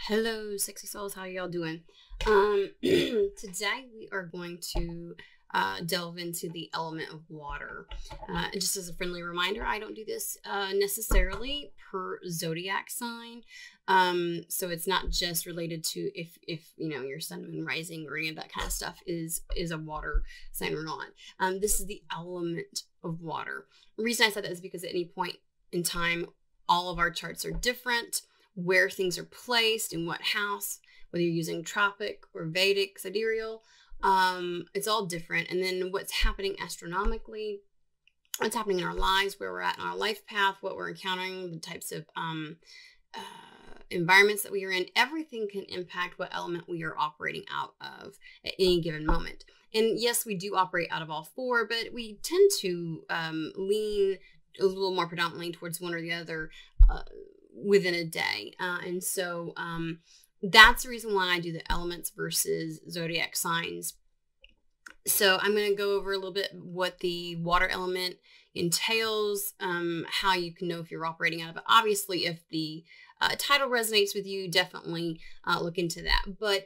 Hello, sexy souls. How y'all doing? Today we are going to delve into the element of water. Just as a friendly reminder, I don't do this necessarily per zodiac sign. So it's not just related to if you know your sun, moon, rising, or any of that kind of stuff is a water sign or not. This is the element of water. The reason I said that is because at any point in time, all of our charts are different. Where things are placed in what house, whether you're using tropic or Vedic, sidereal, it's all different. And then what's happening astronomically, what's happening in our lives, where we're at in our life path, what we're encountering, the types of environments that we are in, everything can impact what element we are operating out of at any given moment. And yes, we do operate out of all four, but we tend to lean a little more predominantly towards one or the other within a day. And so that's the reason why I do the elements versus zodiac signs. So I'm going to go over a little bit what the water element entails, how you can know if you're operating out of it. Obviously, if the title resonates with you, definitely look into that. But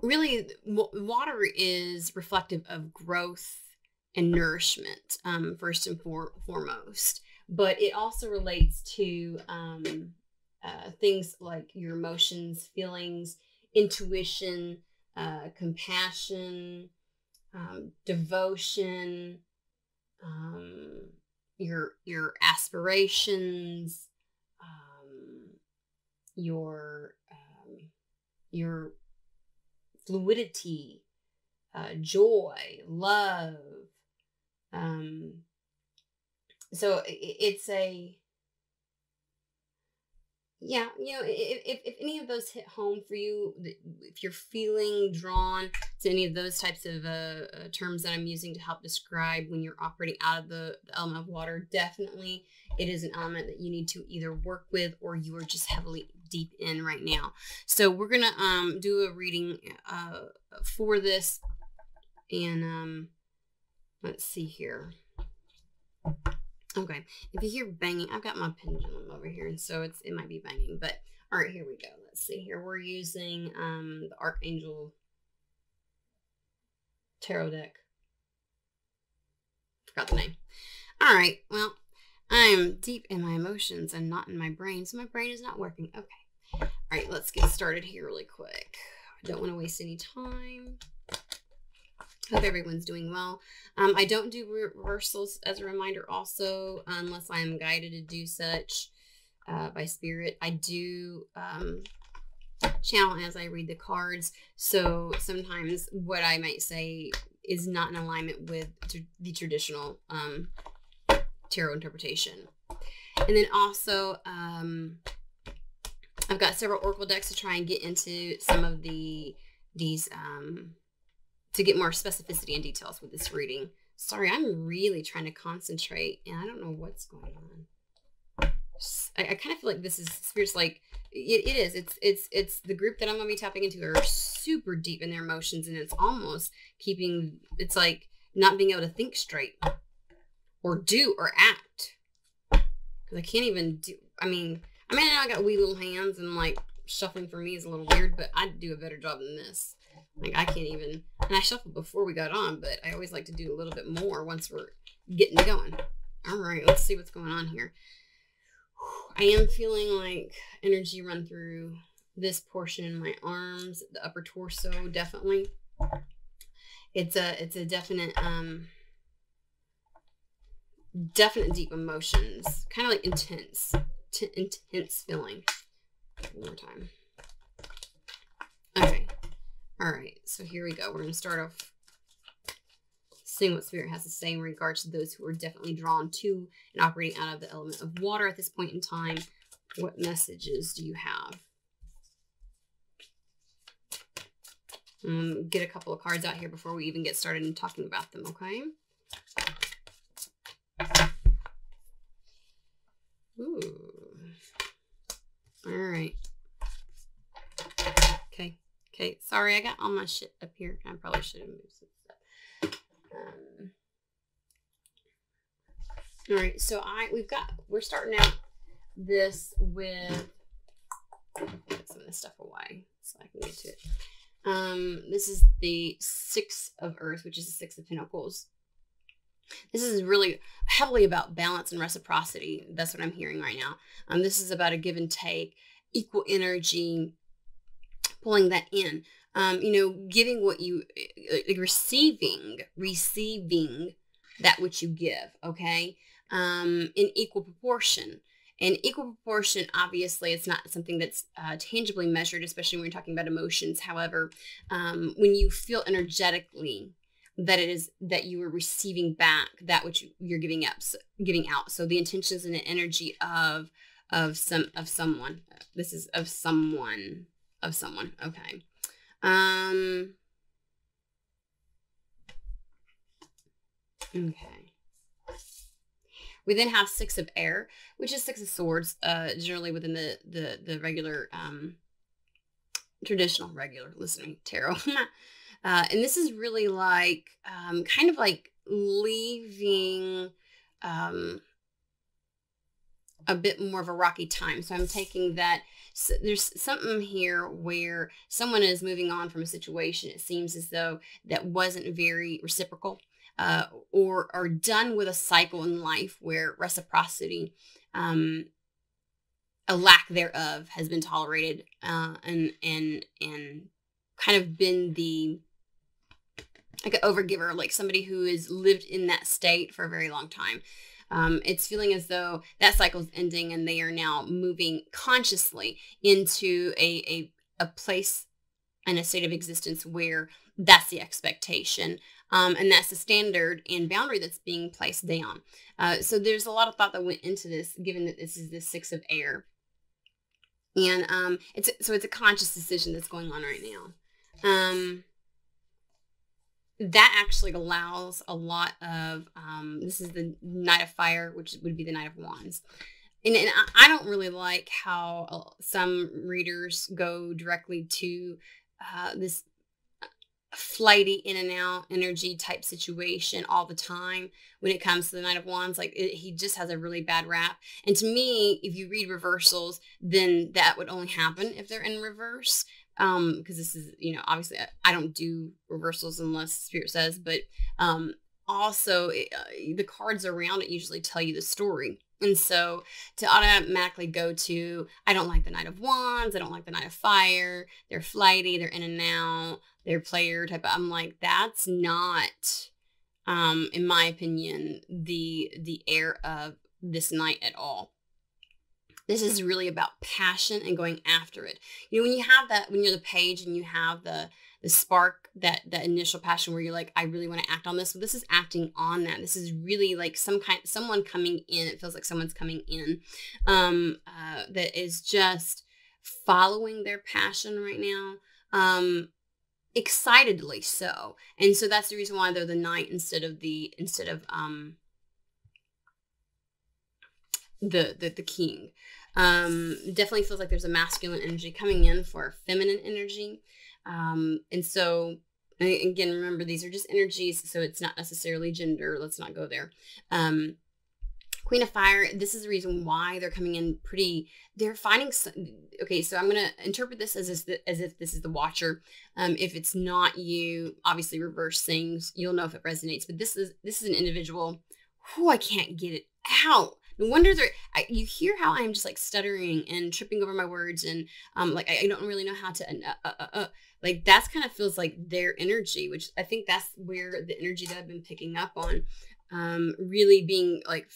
really, water is reflective of growth and nourishment, first and foremost. But it also relates to things like your emotions, feelings, intuition, compassion, devotion, your aspirations, your fluidity, joy, love. So it's yeah, you know, if any of those hit home for you, if you're feeling drawn to any of those types of terms that I'm using to help describe when you're operating out of the element of water, definitely it is an element that you need to either work with or you are just heavily deep in right now. So we're going to do a reading for this. And let's see here. Okay, if you hear banging, I've got my pendulum over here, and so it might be banging, but all right, here we go. Let's see here. We're using the Archangel Tarot deck. Forgot the name. All right, well, I'm deep in my emotions and not in my brain, so my brain is not working. Okay, all right, let's get started here really quick. I don't want to waste any time. Hope everyone's doing well. I don't do reversals as a reminder also, unless I am guided to do such by spirit. I do channel as I read the cards. So sometimes what I might say is not in alignment with the traditional tarot interpretation. And then also, I've got several oracle decks to try and get into some of these to get more specificity and details with this reading. Sorry, I'm really trying to concentrate and I don't know what's going on. I kind of feel like this is Spirit's like, it is. It's the group that I'm going to be tapping into are super deep in their emotions, and it's almost keeping, it's like not being able to think straight or do or act. Because I can't even do, I mean, I got wee little hands and like shuffling for me is a little weird, but I do a better job than this. Like I can't even, and I shuffled before we got on, but I always like to do a little bit more once we're getting going. All right, let's see what's going on here. I am feeling like energy run through this portion in my arms, the upper torso, definitely. It's a definite, definite deep emotions, kind of like intense feeling. One more time. Okay. All right, so here we go. We're going to start off seeing what Spirit has to say in regards to those who are definitely drawn to and operating out of the element of water at this point in time. What messages do you have? Get a couple of cards out here before we even get started in talking about them, okay? Ooh. All right. Okay. Okay, sorry, I got all my shit up here. I probably should have moved some stuff. All right, so we're starting out this with put some of this stuff away so I can get to it. This is the Six of Earth, which is the Six of Pentacles. This is really heavily about balance and reciprocity. That's what I'm hearing right now. This is about a give and take, equal energy, pulling that in. You know, giving what you, receiving that which you give, okay? In equal proportion. And equal proportion, obviously, it's not something that's tangibly measured, especially when you're talking about emotions. However, when you feel energetically that it is that you are receiving back that which you're giving out. So the intentions and the energy of someone. This is of someone. Okay. Okay. We then have Six of Air, which is Six of Swords, generally within the regular, traditional, regular listening tarot. And this is really like, kind of like leaving a bit more of a rocky time. So I'm taking that. So there's something here where someone is moving on from a situation. It seems as though that wasn't very reciprocal, or are done with a cycle in life where reciprocity, a lack thereof, has been tolerated, and kind of been the, like an overgiver, like somebody who has lived in that state for a very long time. It's feeling as though that cycle is ending and they are now moving consciously into a place and a state of existence where that's the expectation. And that's the standard and boundary that's being placed down. So there's a lot of thought that went into this, given that this is the Six of Air. And it's a conscious decision that's going on right now. That actually allows a lot of, this is the Knight of Fire, which would be the Knight of Wands. And I don't really like how some readers go directly to this flighty in and out energy type situation all the time when it comes to the Knight of Wands. Like he just has a really bad rap. And to me, if you read reversals, then that would only happen if they're in reverse. Because this is, you know, obviously I don't do reversals unless Spirit says, but also the cards around it usually tell you the story. And so to automatically go to, I don't like the Knight of Wands, I don't like the Knight of Fire, they're flighty, they're in and out, they're player type of, I'm like, that's not, in my opinion, the air of this Knight at all. This is really about passion and going after it. You know, when you have that, when you're the page and you have the spark, that initial passion where you're like, I really want to act on this. Well, this is acting on that. This is really like someone coming in. It feels like someone's coming in, that is just following their passion right now. Excitedly so. And so that's the reason why they're the Knight instead of the King. Definitely feels like there's a masculine energy coming in for feminine energy. And so, again, remember, these are just energies, so it's not necessarily gender. Let's not go there. Queen of Fire, this is the reason why they're coming in they're finding, okay, so I'm going to interpret this as if this is the Watcher. If it's not you, obviously reverse things, you'll know if it resonates, but this is an individual who I can't get it out. No wonder you hear how I'm just like stuttering and tripping over my words, and like I don't really know how to like that's kind of feels like their energy, which I think that's where the energy that I've been picking up on, really being like,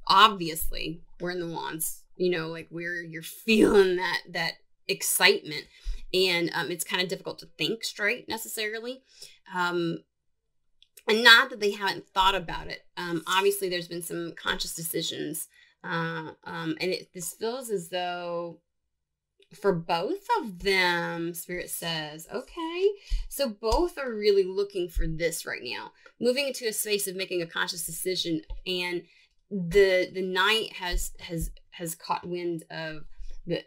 obviously we're in the Wands, you know, like where you're feeling that excitement, and it's kind of difficult to think straight necessarily. And not that they haven't thought about it. Obviously, there's been some conscious decisions. And this feels as though for both of them, Spirit says, okay, so both are really looking for this right now. Moving into a space of making a conscious decision. And the Knight has caught wind of the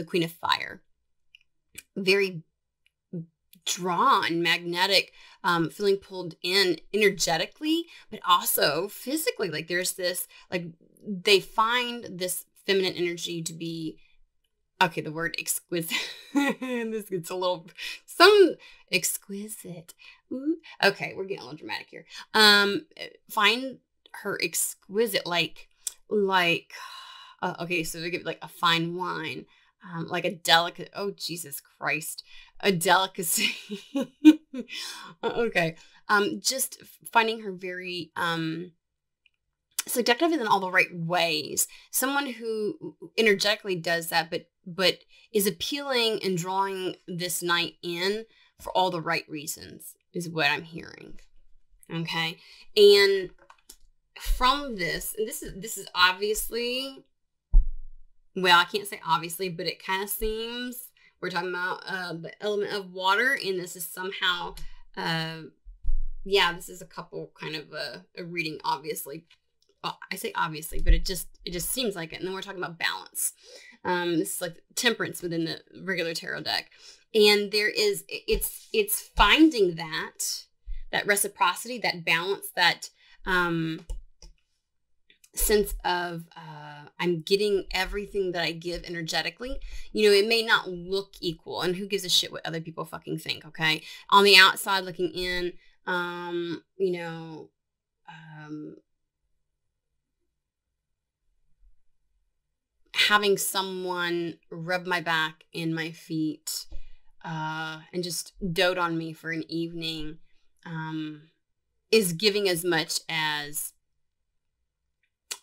Queen of Fire. Very drawn, magnetic, feeling pulled in energetically, but also physically. Like there's this, like they find this feminine energy to be okay, the word exquisite. This gets a little, some exquisite. Ooh. Okay, we're getting a little dramatic here. Find her exquisite, okay, so we get like a fine wine, like a delicate. Oh, Jesus Christ, a delicacy. Okay, just finding her very seductive in all the right ways. Someone who energetically does that, but is appealing and drawing this knight in for all the right reasons is what I'm hearing. Okay, and from this, and this is obviously, well, I can't say obviously, but it kind of seems we're talking about the element of water, and this is somehow, yeah, this is a couple kind of a reading, obviously. I say obviously, but it just seems like it. And then we're talking about balance. This is like temperance within the regular tarot deck, and there is it's finding that reciprocity, that balance, that sense of I'm getting everything that I give energetically. You know, it may not look equal, and who gives a shit what other people fucking think? Okay, on the outside looking in, you know. Having someone rub my back and my feet and just dote on me for an evening is giving as much as,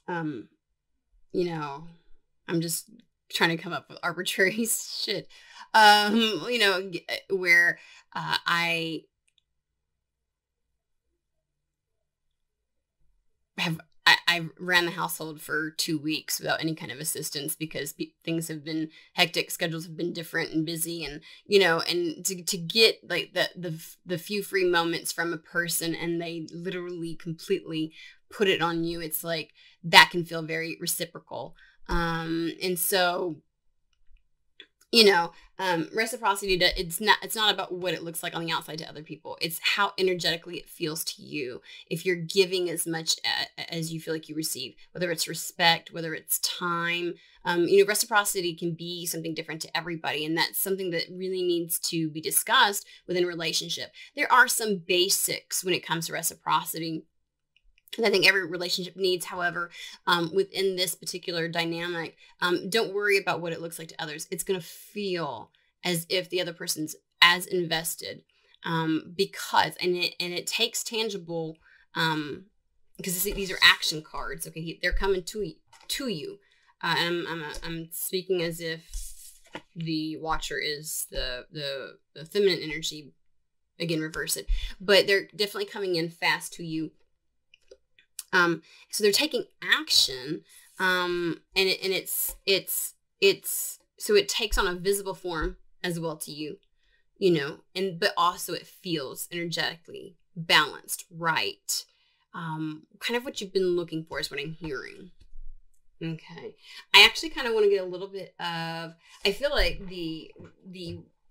you know, I'm just trying to come up with arbitrary shit, you know, where I ran the household for 2 weeks without any kind of assistance because things have been hectic, schedules have been different and busy, and you know, and to get like the few free moments from a person and they literally completely put it on you, it's like that can feel very reciprocal. And so, you know, reciprocity, it's not about what it looks like on the outside to other people. It's how energetically it feels to you. If you're giving as much as you feel like you receive, whether it's respect, whether it's time, you know, reciprocity can be something different to everybody. And that's something that really needs to be discussed within a relationship. There are some basics when it comes to reciprocity that I think every relationship needs. However, within this particular dynamic, don't worry about what it looks like to others. It's going to feel as if the other person's as invested, because, and it takes tangible, because these are action cards. Okay, they're coming to you. And I'm speaking as if the watcher is the feminine energy. Again, reverse it, but they're definitely coming in fast to you. So they're taking action, and it's so it takes on a visible form as well to you, you know, but also it feels energetically balanced, right? Kind of what you've been looking for is what I'm hearing. Okay, I actually kind of want to get a little bit of. I feel like we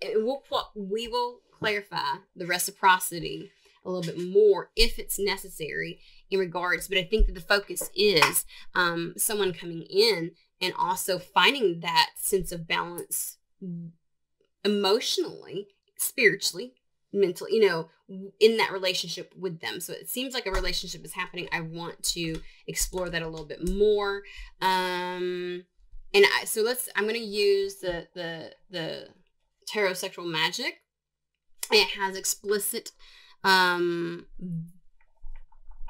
will clarify the reciprocity a little bit more if it's necessary in regards, but I think that the focus is someone coming in and also finding that sense of balance emotionally, spiritually, mentally, you know, in that relationship with them. So it seems like a relationship is happening. I want to explore that a little bit more. I'm going to use the Tarot Sexual Magic. It has explicit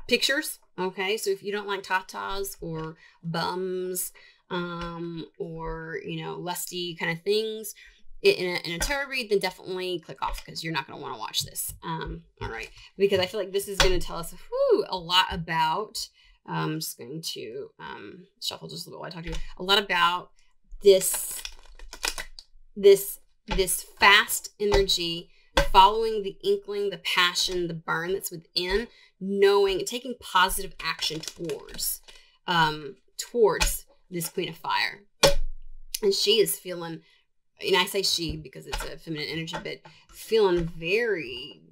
pictures. Okay, so if you don't like tatas or bums, or you know, lusty kind of things in a tarot read, then definitely click off because you're not going to want to watch this. All right, because I feel like this is going to tell us a lot about. I'm just going to shuffle just a little bit while I talk to you. A lot about this fast energy, following the inkling, the passion, the burn that's within, knowing, taking positive action towards this Queen of Fire. And she is feeling, and I say she because it's a feminine energy, but feeling very,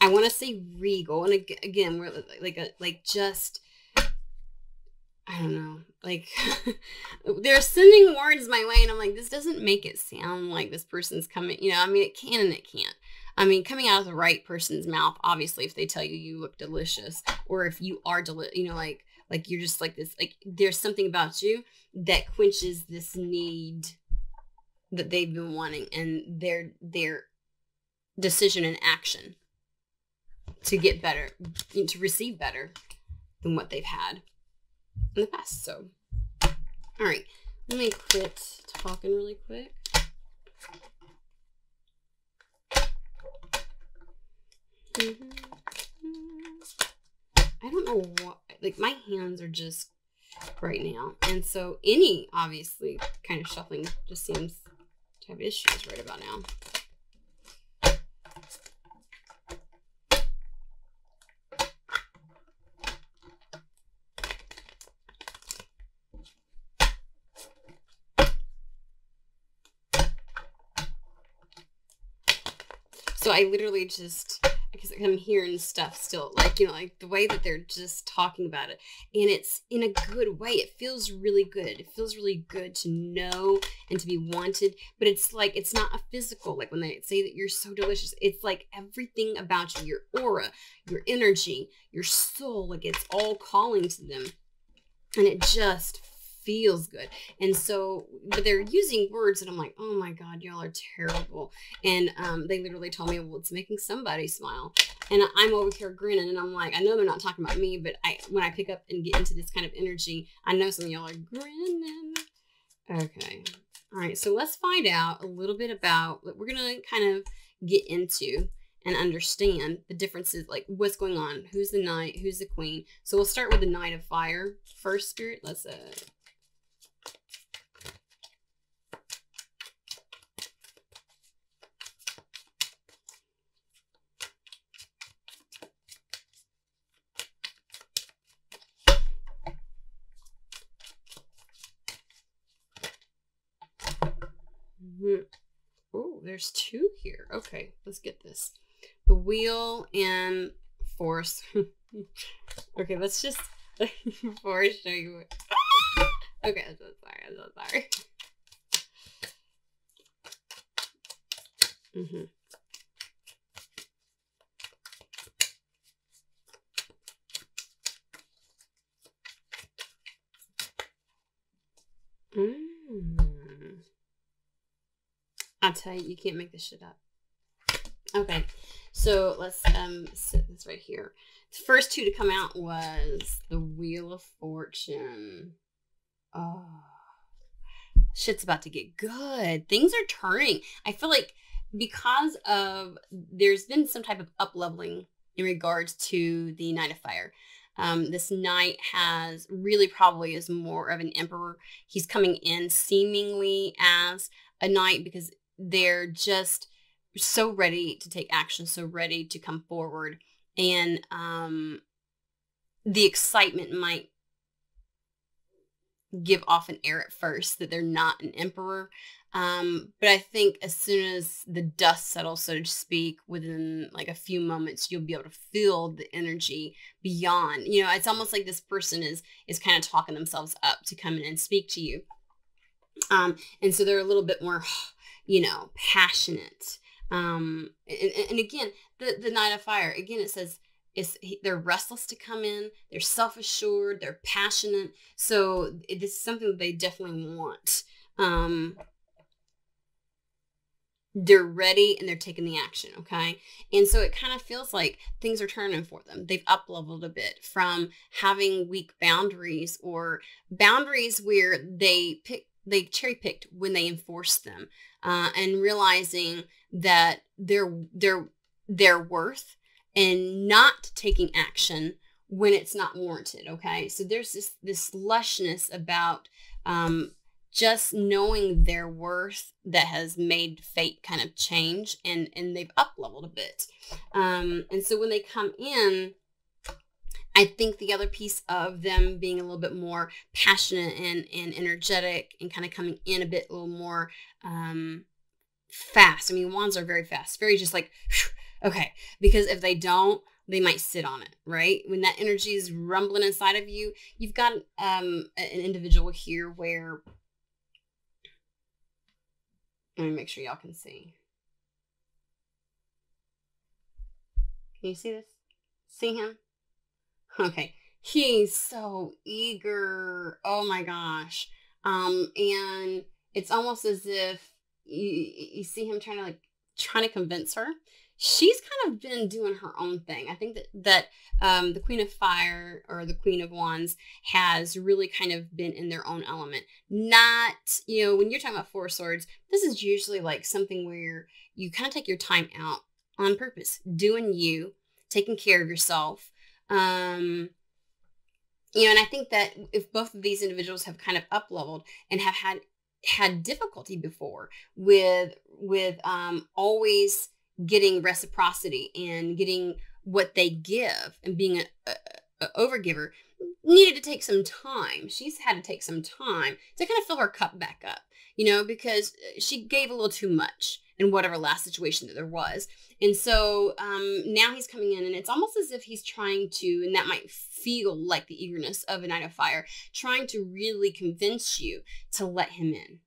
I want to say regal. And again, we're just I don't know, like they're sending words my way and I'm like, this doesn't make it sound like this person's coming, you know, I mean, it can and it can't. I mean, coming out of the right person's mouth, obviously, if they tell you you look delicious, or if you are you know, like you're just like this, like there's something about you that quenches this need that they've been wanting, and their decision and action to get better, to receive better than what they've had in the past. So, all right, let me quit talking really quick. I don't know what, like my hands are just right now. And so any, obviously, kind of shuffling just seems to have issues right about now. So I literally just, because I'm hearing stuff still, like, you know, like the way that they're just talking about it, and it's in a good way. It feels really good. It feels really good to know and to be wanted, but it's like, it's not a physical, like when they say that you're so delicious, it's like everything about you, your aura, your energy, your soul, like it's all calling to them, and it just feels good. And so, but they're using words and I'm like, oh my God, y'all are terrible. And they literally told me, well, it's making somebody smile. And I'm over here grinning and I'm like, I know they're not talking about me, but when I pick up and get into this kind of energy, I know some of y'all are grinning. Okay. All right. So let's find out a little bit about what we're going to kind of get into and understand the differences, like what's going on, who's the knight, who's the queen. So we'll start with the Knight of Fire first, Spirit. Let's oh, there's two here. Okay, let's get this. The Wheel and Force. Okay, let's just before I show you what. Okay, I'm so sorry. I'm so sorry. I'll tell you, you can't make this shit up. Okay, so let's sit this right here. The first two to come out was the Wheel of Fortune. Oh, shit's about to get good. Things are turning. I feel like because of there's been some type of up-leveling in regards to the Knight of Fire. This knight has really probably is more of an emperor. He's coming in seemingly as a knight because they're just so ready to take action, so ready to come forward. And the excitement might give off an air at first that they're not an emperor. But I think as soon as the dust settles, so to speak, within like a few moments, you'll be able to feel the energy beyond. You know, it's almost like this person is kind of talking themselves up to come in and speak to you. And so they're a little bit more, you know, passionate. And again, the Knight of Fire, again, it says they're restless to come in. They're self-assured. They're passionate. So this is something that they definitely want. They're ready and they're taking the action, okay? And so it kind of feels like things are turning for them. They've up-leveled a bit from having weak boundaries or boundaries where they cherry-picked when they enforced them, and realizing that their worth and not taking action when it's not warranted, okay? So there's this lushness about just knowing their worth that has made fate kind of change, and they've up-leveled a bit. And so when they come in, I think the other piece of them being a little bit more passionate and energetic and kind of coming in a bit a little more fast. I mean, wands are very fast, very just like, okay, because if they don't, they might sit on it, right? When that energy is rumbling inside of you, you've got an individual here where, let me make sure y'all can see. Can you see this? See him? Okay. He's so eager. Oh my gosh. And it's almost as if you see him trying to convince her. She's kind of been doing her own thing. I think that the Queen of Fire or the Queen of Wands has really kind of been in their own element. Not, when you're talking about Four of Swords, this is usually like something where you kind of take your time out on purpose, doing you, taking care of yourself. And I think that if both of these individuals have kind of up-leveled and have had difficulty before with always getting reciprocity and getting what they give and being a overgiver, needed to take some time. She's had to take some time to kind of fill her cup back up, because she gave a little too much in whatever last situation that there was. And so now he's coming in, and it's almost as if he's trying to, and that might feel like the eagerness of a Knight of Fire, trying to really convince you to let him in.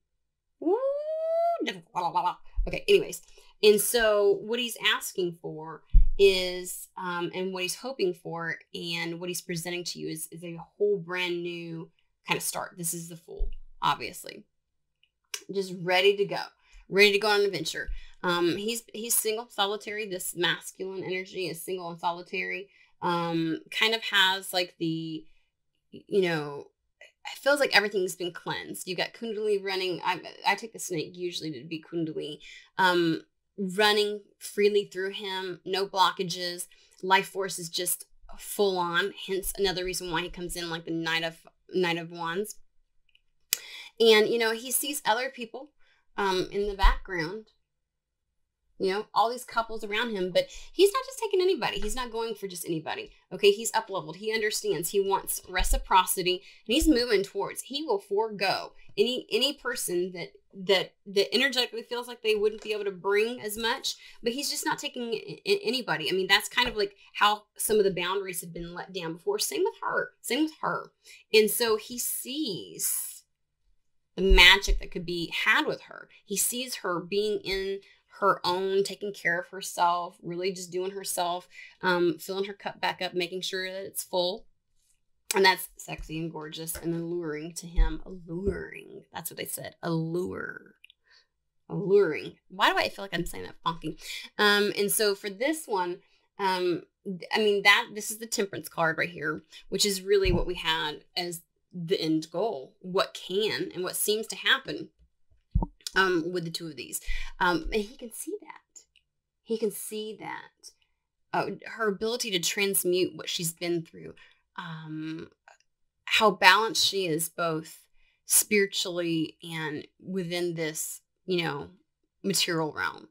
Okay, anyways. And so what he's asking for is, and what he's hoping for, and what he's presenting to you is a whole brand new kind of start. This is the Fool, obviously. Just ready to go on an adventure. He's single, solitary. This masculine energy is single and solitary. Kind of has like the, it feels like everything's been cleansed. You got Kundalini running. I take the snake usually to be Kundalini, running freely through him. No blockages. Life force is just full on. Hence another reason why he comes in like the Knight of Wands. And, he sees other people in the background, all these couples around him, but he's not just taking anybody. He's not going for just anybody. Okay. He's up leveled. He understands. He wants reciprocity, and he's moving towards, he will forego any person that energetically feels like they wouldn't be able to bring as much, but he's just not taking anybody. I mean, that's kind of like how some of the boundaries have been let down before. Same with her. And so he sees the magic that could be had with her. He sees her being in her own, taking care of herself, really just doing herself, filling her cup back up, making sure that it's full. And that's sexy and gorgeous and alluring to him. Alluring. That's what they said. Alluring. Why do I feel like I'm saying that funky? And so for this one, this is the Temperance card right here, which is really what we had as the end goal. What can and what seems to happen with the two of these. And he can see that. Her ability to transmute what she's been through. How balanced she is both spiritually and within this, material realm.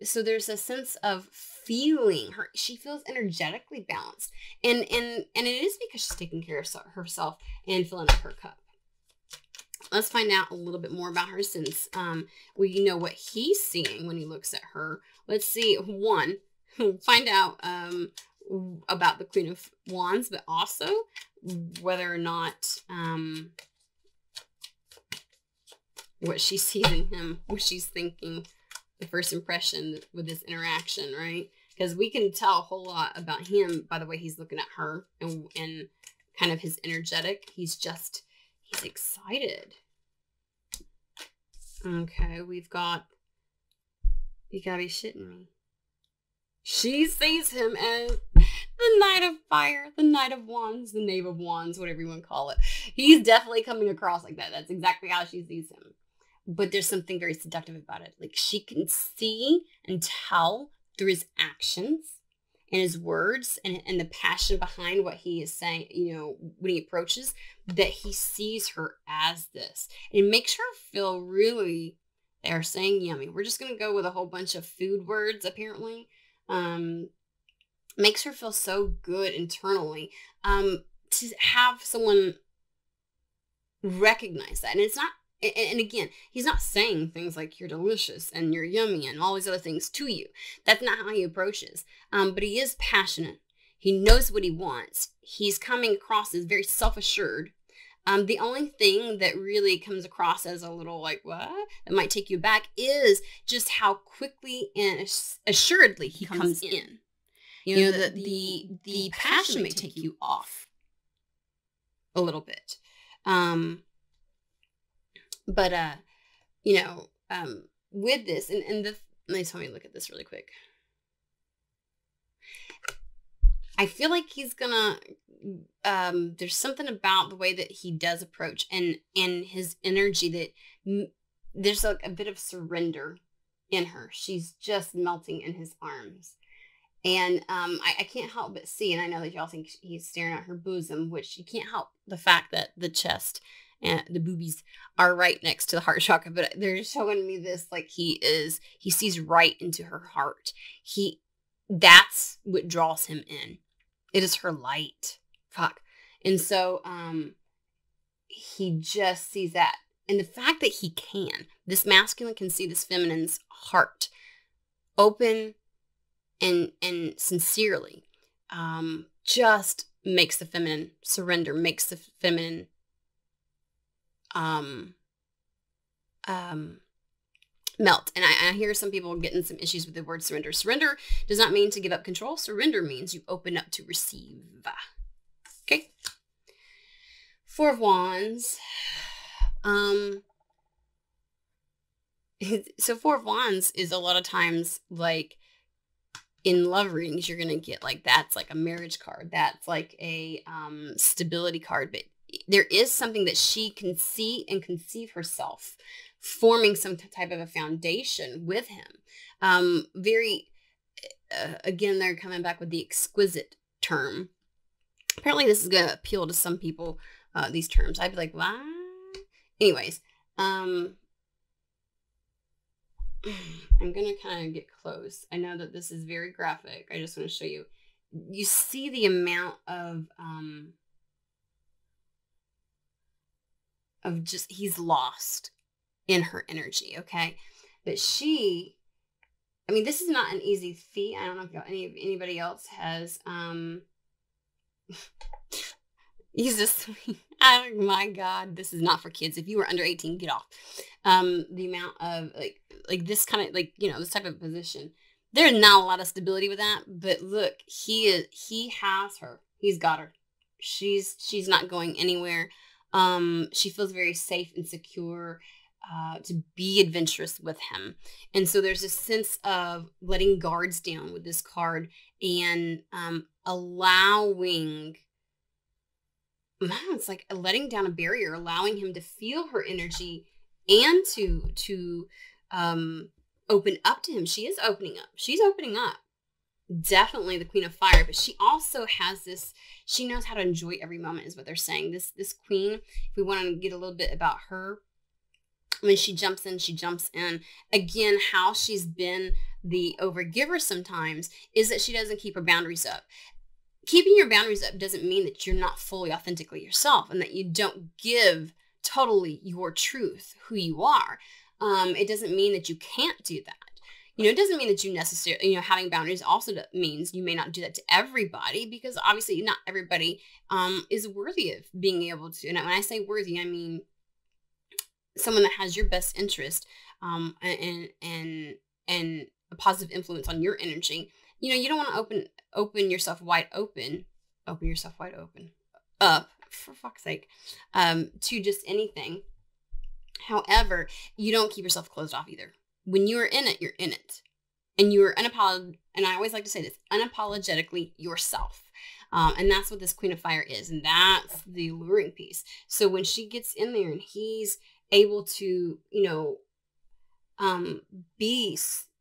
So there's a sense of feeling her. She feels energetically balanced, and it is because she's taking care of herself and filling up her cup. Let's find out a little bit more about her, since we know what he's seeing when he looks at her. Let's see. One, find out about the Queen of Wands, but also whether or not what she sees in him, what she's thinking, the first impression with this interaction, right? Because we can tell a whole lot about him by the way he's looking at her and kind of his energetic. He's excited. Okay, you gotta be shitting me. She sees him as the Knight of Fire, the Knight of Wands, the Knave of Wands, whatever you want to call it. He's definitely coming across like that. That's exactly how she sees him. But there's something very seductive about it. Like, she can see and tell through his actions and his words and the passion behind what he is saying, when he approaches, that he sees her as this. And it makes her feel really, they're saying yummy. We're just going to go with a whole bunch of food words, apparently. Makes her feel so good internally, to have someone recognize that. And it's not and again, he's not saying things like you're delicious and you're yummy and all these other things to you. That's not how he approaches. But he is passionate. He knows what he wants. He's coming across as very self-assured. The only thing that really comes across as a little like, what? That might take you back is just how quickly and assuredly he comes in. You know, the passion may take you off a little bit. But you know, with this, and let me look at this really quick. I feel like he's gonna, there's something about the way that he does approach and his energy that there's like a bit of surrender in her. She's just melting in his arms. And I can't help but see, and I know that y'all think he's staring at her bosom, which you can't help the fact that the chest and the boobies are right next to the heart chakra, but they're showing me this like he sees right into her heart. That's what draws him in. It is her light. Fuck. And so he just sees that. And the fact that this masculine can see this feminine's heart open and sincerely, just makes the feminine surrender, makes the feminine melt. And I hear some people getting some issues with the word surrender. Surrender does not mean to give up control. Surrender means you open up to receive. Okay. Four of Wands. So Four of Wands is a lot of times like in love readings, you're going to get like, that's like a marriage card. That's like a stability card. But there is something that she can see and conceive herself forming some type of a foundation with him. Again, they're coming back with the exquisite term. Apparently this is going to appeal to some people, these terms. I'd be like, what? Anyways, I'm going to kind of get close. I know that this is very graphic. I just want to show you. You see the amount of just, he's lost in her energy, okay? But this is not an easy feat. I don't know if anybody else has, he's just, oh my God, this is not for kids. If you were under 18, get off. The amount of like this kind of like, this type of position, there's not a lot of stability with that, but look, he has her, he's got her. She's not going anywhere. She feels very safe and secure, to be adventurous with him. And so there's a sense of letting guards down with this card and, allowing, it's like letting down a barrier, allowing him to feel her energy and to open up to him. She is opening up. She's opening up. Definitely the Queen of Fire, but she also has this, she knows how to enjoy every moment is what they're saying. This Queen, if we want to get a little bit about her, when she jumps in. Again, how she's been the overgiver sometimes is that she doesn't keep her boundaries up. Keeping your boundaries up doesn't mean that you're not fully authentically yourself and that you don't give totally your truth, who you are. It doesn't mean that you can't do that. It doesn't mean that you necessarily, having boundaries also means you may not do that to everybody, because obviously not everybody is worthy of being able to. And when I say worthy, I mean someone that has your best interest and a positive influence on your energy. You don't want to open yourself wide open up, for fuck's sake, to just anything. However, you don't keep yourself closed off either. When you're in it, you're in it. And you're and I always like to say this, unapologetically yourself. And that's what this Queen of Fire is. And that's the alluring piece. So when she gets in there and he's able to,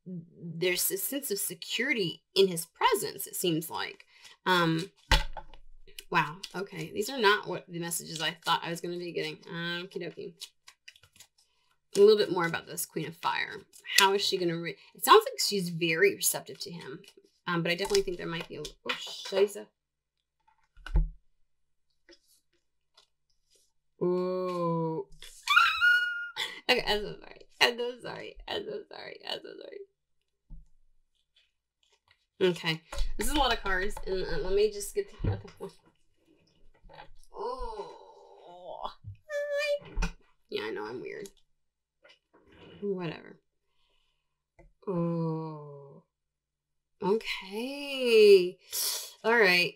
there's a sense of security in his presence, it seems like. Wow. Okay. These are not what the messages I thought I was going to be getting. Okie dokie. A little bit more about this Queen of Fire. How is she going to it sounds like she's very receptive to him. But I definitely think there might be oh, scheisse. Oh. Okay, I'm so sorry. I'm so sorry. I'm so sorry. I'm so sorry. Okay, this is a lot of cards, and let me just get the other one. Oh, yeah, I know I'm weird. Whatever. Oh, okay. All right.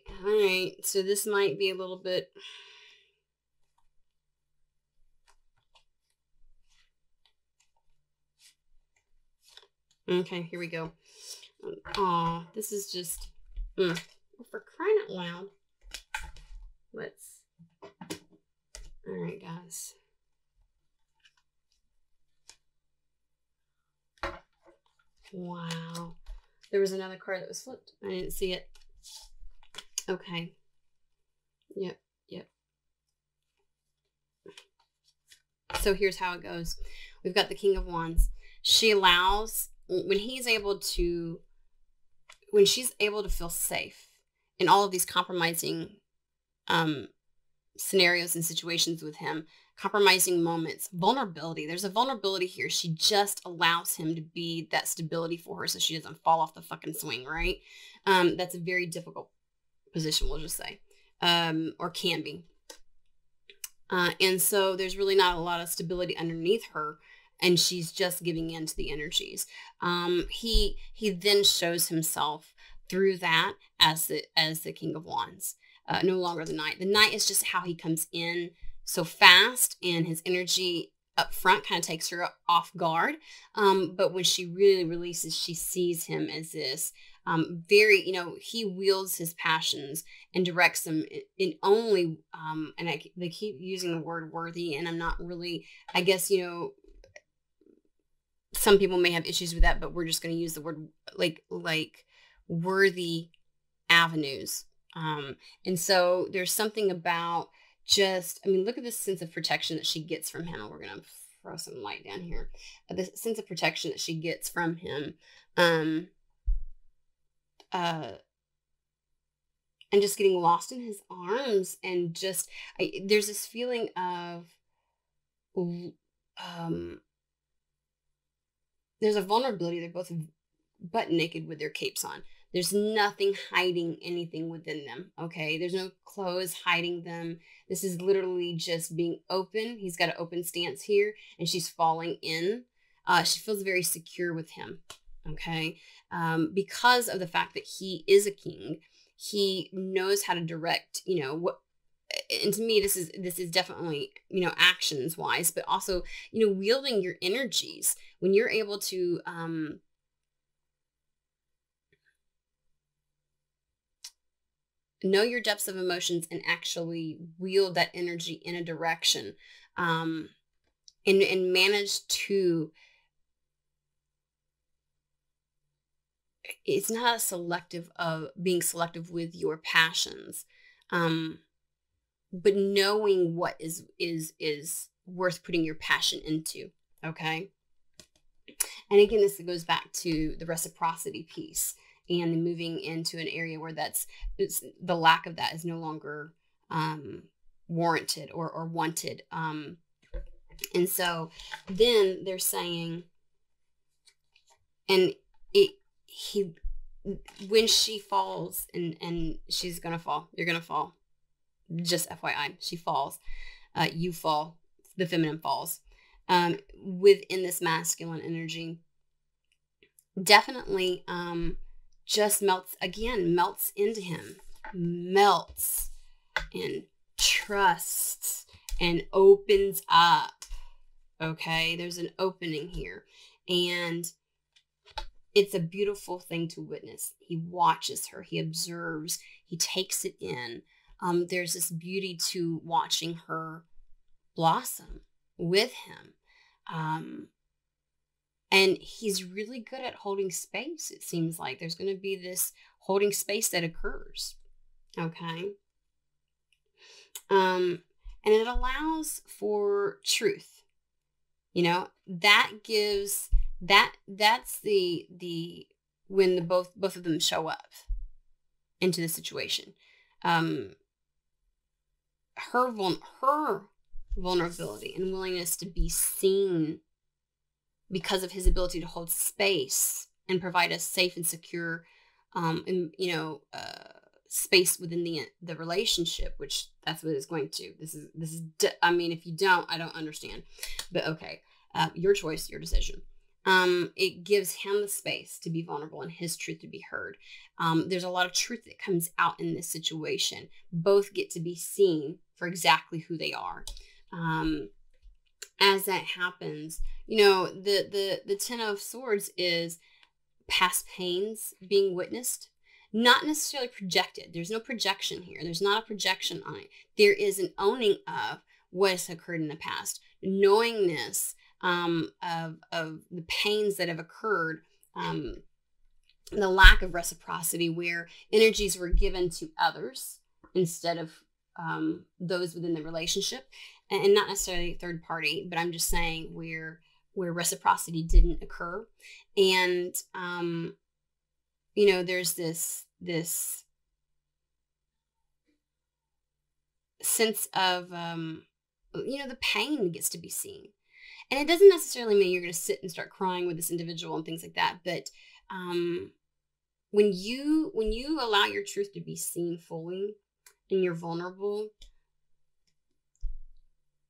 So this might be a little bit. Okay, here we go. Aw, this is just. Well, for crying out loud. Let's. All right, guys. Wow. There was another card that was flipped. I didn't see it. Okay. Yep. So here's how it goes. We've got the King of Wands. She allows, when she's able to feel safe in all of these compromising scenarios and situations with him, compromising moments, vulnerability. There's a vulnerability here. She just allows him to be that stability for her so she doesn't fall off the fucking swing, right? That's a very difficult position, we'll just say, or can be. And so there's really not a lot of stability underneath her, and she's just giving in to the energies. He then shows himself through that as the King of Wands. No longer the Knight. The Knight is just how he comes in so fast, and his energy up front kind of takes her off guard. But when she really releases, she sees him as this very, he wields his passions and directs them in only, and they keep using the word worthy, and I'm not really, I guess, some people may have issues with that, but we're just going to use the word like worthy avenues. And so there's something about look at this sense of protection that she gets from him. We're going to throw some light down here. The sense of protection that she gets from him. And just getting lost in his arms, and just, there's this feeling of, there's a vulnerability. They're both butt naked with their capes on. There's nothing hiding anything within them, okay? There's no clothes hiding them. This is literally just being open. He's got an open stance here, and she's falling in. She feels very secure with him, okay? Because of the fact that he is a king, he knows how to direct, what, and to me, this is definitely, actions wise, but also, wielding your energies. When you're able to, know your depths of emotions and actually wield that energy in a direction, and manage to, it's not being selective with your passions, but knowing what is worth putting your passion into. Okay. And again, this goes back to the reciprocity piece, and moving into an area where the lack of that is no longer warranted or wanted. And so then they're saying, and when she falls, and she's gonna fall, you're gonna fall, just FYI, she falls, you fall, the feminine falls, within this masculine energy, definitely, just melts into him, melts and trusts and opens up. Okay, there's an opening here, and it's a beautiful thing to witness. He watches her, he observes, he takes it in. There's this beauty to watching her blossom with him. And he's really good at holding space. It seems like there's going to be this holding space that occurs. Okay. And it allows for truth. That gives that's the when both of them show up into the situation. Her vulnerability and willingness to be seen because of his ability to hold space and provide a safe and secure, space within the relationship, which that's what it's going to. This is. I mean, if you don't, I don't understand. But okay, your choice, your decision. It gives him the space to be vulnerable and his truth to be heard. There's a lot of truth that comes out in this situation. Both get to be seen for exactly who they are. As that happens, the Ten of Swords is past pains being witnessed, not necessarily projected. There's no projection here. There's not a projection on it. There is an owning of what has occurred in the past, knowingness of the pains that have occurred, the lack of reciprocity where energies were given to others instead of those within the relationship, and not necessarily third party, but I'm just saying where reciprocity didn't occur. And there's this sense of the pain gets to be seen. And it doesn't necessarily mean you're going to sit and start crying with this individual and things like that. But when you allow your truth to be seen fully and you're vulnerable,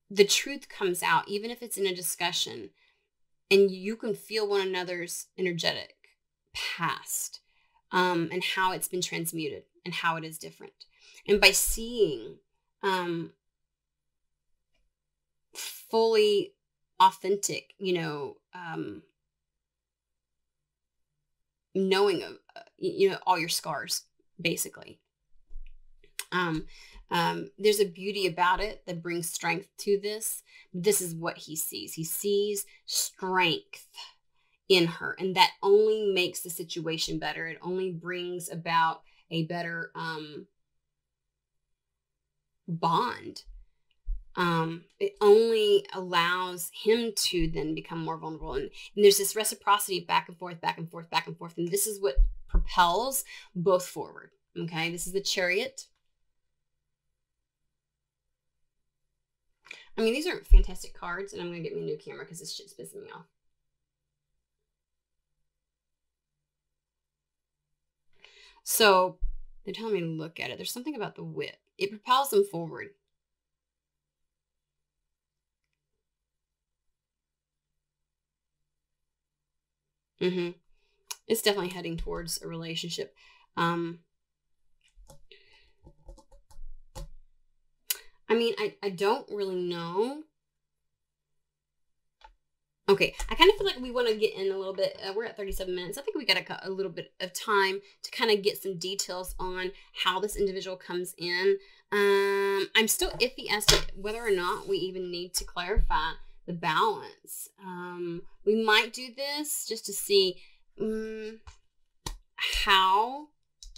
the truth comes out, even if it's in a discussion, and you can feel one another's energetic past, and how it's been transmuted and how it is different. And by seeing fully authentic, knowing of, all your scars, basically. There's a beauty about it that brings strength to this. This is what he sees. He sees strength in her, and that only makes the situation better. It only brings about a better bond. It only allows him to then become more vulnerable. And there's this reciprocity back and forth, back and forth, back and forth. And this is what propels both forward. Okay, this is the Chariot. I mean, these are fantastic cards, and I'm going to get me a new camera because this shit's pissing me off. So they're telling me to look at it. There's something about the whip. It propels them forward. It's definitely heading towards a relationship. I mean, I don't really know. Okay, I kind of feel like we want to get in a little bit. We're at 37 minutes. I think we got a little bit of time to kind of get some details on how this individual comes in. I'm still iffy as to whether or not we even need to clarify the balance. We might do this just to see how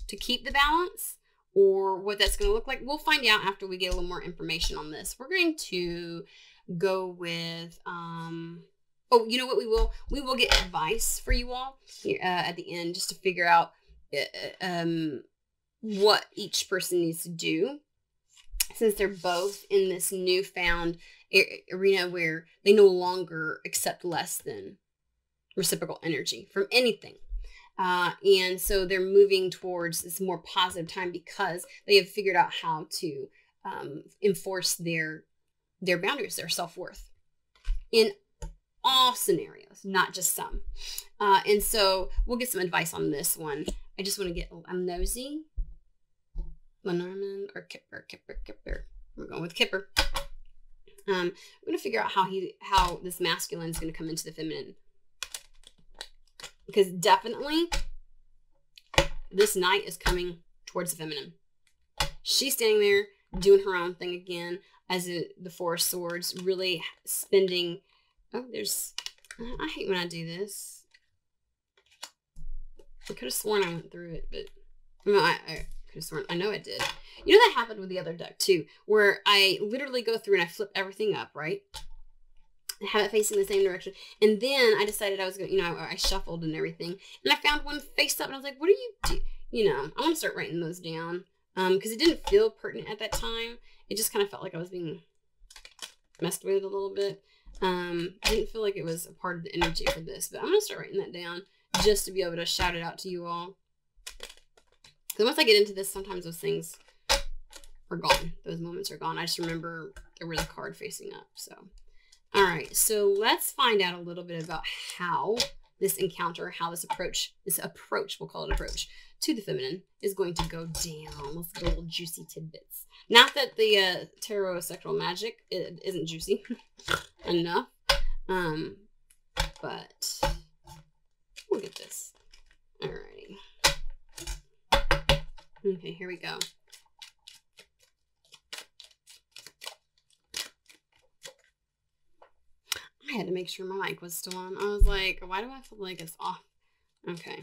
to keep the balance or what that's going to look like. We'll find out after we get a little more information on this. We're going to go with, oh, you know what we will? We will get advice for you all here, at the end, just to figure out what each person needs to do, since they're both in this newfound arena where they no longer accept less than reciprocal energy from anything. And so they're moving towards this more positive time because they have figured out how to enforce their boundaries, their self-worth in all scenarios, not just some. And so we'll get some advice on this one. I just want to get, I'm nosy. Lenormand or Kipper. We're going with Kipper. I'm going to figure out how this masculine is going to come into the feminine. Because definitely this knight is coming towards the feminine. She's standing there doing her own thing again as the Four of Swords, really spending. Oh, I hate when I do this. I could have sworn I went through it, but I could have sworn, I know I did. You know, that happened with the other deck too, where I literally go through and I flip everything up, right? I have it facing the same direction. And then I decided I was going to, I shuffled and everything. And I found one face up and I was like, what are you doing? I want to start writing those down. Because it didn't feel pertinent at that time. It just kind of felt like I was being messed with a little bit. I didn't feel like it was a part of the energy for this, but I'm going to start writing that down just to be able to shout it out to you all. Because once I get into this, sometimes those things are gone. Those moments are gone. I just remember there was a card facing up. So, all right. So let's find out a little bit about how this encounter, how this approach, we'll call it approach, to the feminine is going to go down. Let's get a little juicy tidbits. Not that the tarot sexual magic isn't juicy enough, but we'll get this. Alrighty. Okay, here we go. I had to make sure my mic was still on. I was like, why do I feel like it's off? Okay.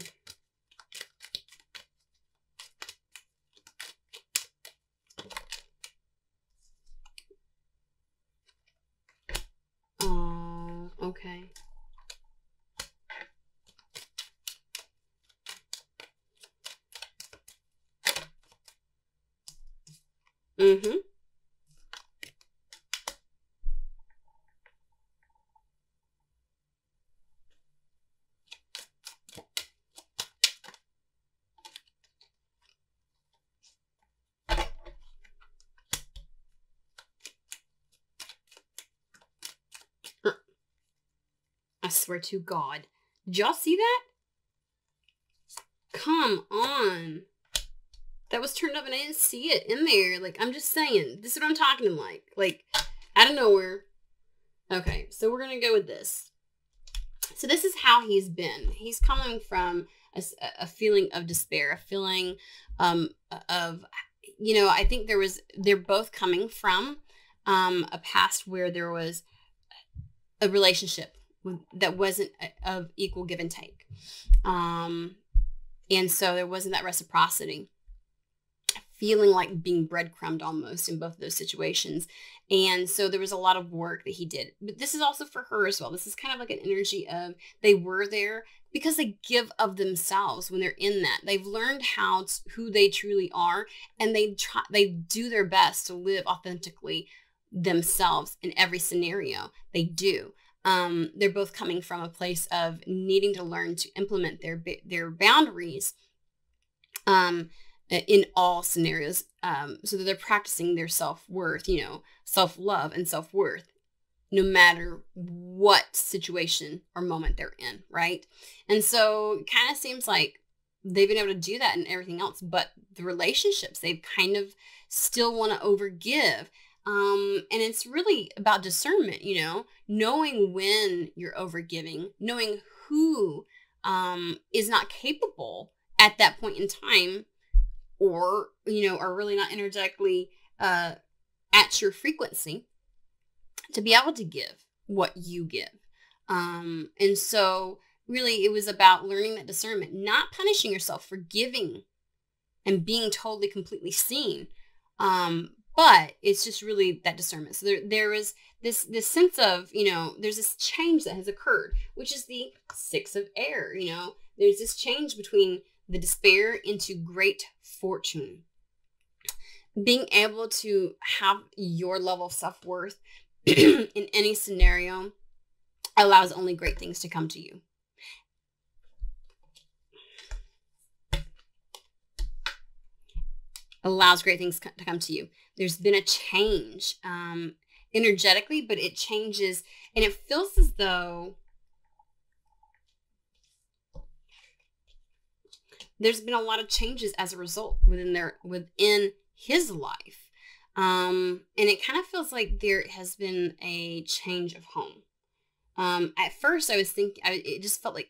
Oh, okay. Mm-hmm. I swear to God. Did y'all see that? Come on. That was turned up and I didn't see it in there. Like, I'm just saying. This is what I'm talking like. Like, out of nowhere. Okay, so we're going to go with this. So this is how he's been. He's coming from a feeling of despair, a feeling of, you know, I think they're both coming from a past where there was a relationship that wasn't of equal give and take. And so there wasn't that reciprocity, feeling like being breadcrumbed almost in both of those situations. And so there was a lot of work that he did. But this is also for her as well. This is kind of like an energy of they were there because they give of themselves when they're in that. They've learned who they truly are, and they do their best to live authentically themselves in every scenario they do. They're both coming from a place of needing to learn to implement their boundaries in all scenarios, so that they're practicing their self-worth, you know, self-love and self-worth, no matter what situation or moment they're in, right? And so it kind of seems like they've been able to do that in everything else, but the relationships, they kind of still want to overgive. And it's really about discernment, you know, knowing when you're overgiving, knowing who is not capable at that point in time, or, you know, are really not energetically at your frequency to be able to give what you give. And so really it was about learning that discernment, not punishing yourself for giving and being totally, completely seen. But it's just really that discernment. So there is this sense of, you know, there's this change that has occurred, which is the 6 of air. You know, there's this change between the despair into great fortune. Being able to have your level of self-worth in any scenario allows only great things to come to you. Allows great things to come to you. There's been a change energetically, but it changes, and it feels as though there's been a lot of changes as a result within his life. And it kind of feels like there has been a change of home. At first I was thinking, it just felt like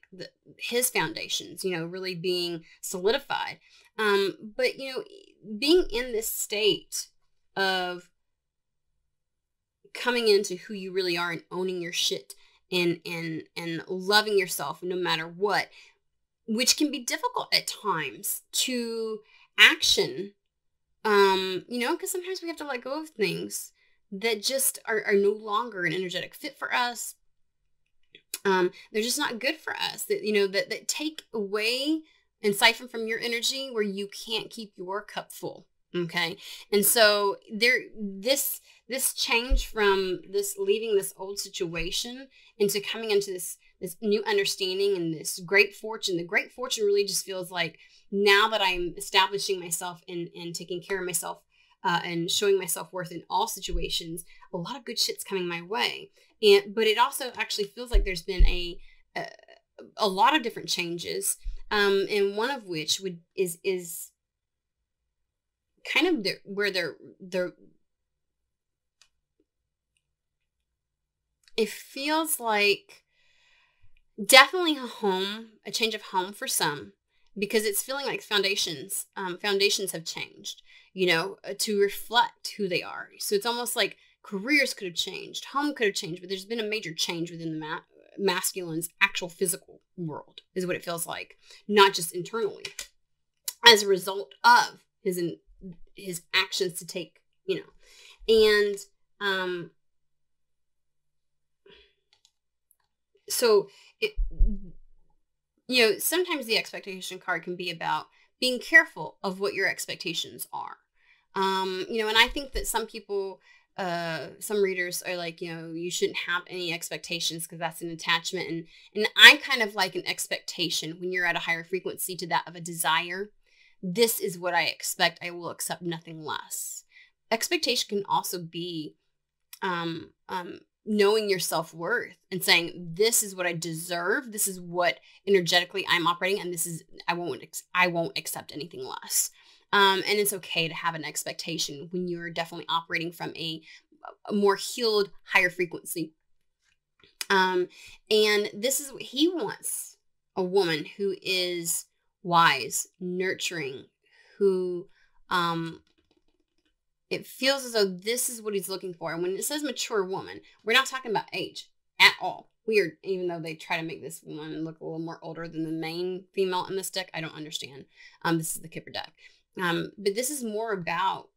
his foundations, you know, really being solidified. But, you know, being in this state of coming into who you really are and owning your shit and loving yourself no matter what, which can be difficult at times to action, you know, because sometimes we have to let go of things that just are no longer an energetic fit for us. They're just not good for us, that, you know, that take away and siphon from your energy where you can't keep your cup full. Okay. And so this change from this leaving this old situation into coming into this new understanding and this great fortune. The great fortune really just feels like now that I'm establishing myself and taking care of myself and showing my self-worth in all situations, a lot of good shit's coming my way. But it also actually feels like there's been a lot of different changes. And one of which is kind of where they're it feels like definitely a change of home for some, because it's feeling like foundations have changed, to reflect who they are. So it's almost like careers could have changed, home could have changed, but there's been a major change within the masculine's actual physical world, is what it feels like, not just internally, as a result of his actions to take, and so sometimes the expectation card can be about being careful of what your expectations are. And I think that some people, some readers are like, you shouldn't have any expectations because that's an attachment. And I kind of like an expectation when you're at a higher frequency to that of a desire. This is what I expect. I will accept nothing less. Expectation can also be knowing your self-worth and saying, this is what I deserve. This is what energetically I'm operating. And this is, I won't accept anything less. And it's okay to have an expectation when you're definitely operating from a more healed, higher frequency. And this is what he wants: a woman who is wise, nurturing, who it feels as though this is what he's looking for. And when it says mature woman, we're not talking about age at all. Weird, even though they try to make this woman look a little more older than the main female in this deck. I don't understand. This is the Kipper deck. But this is more about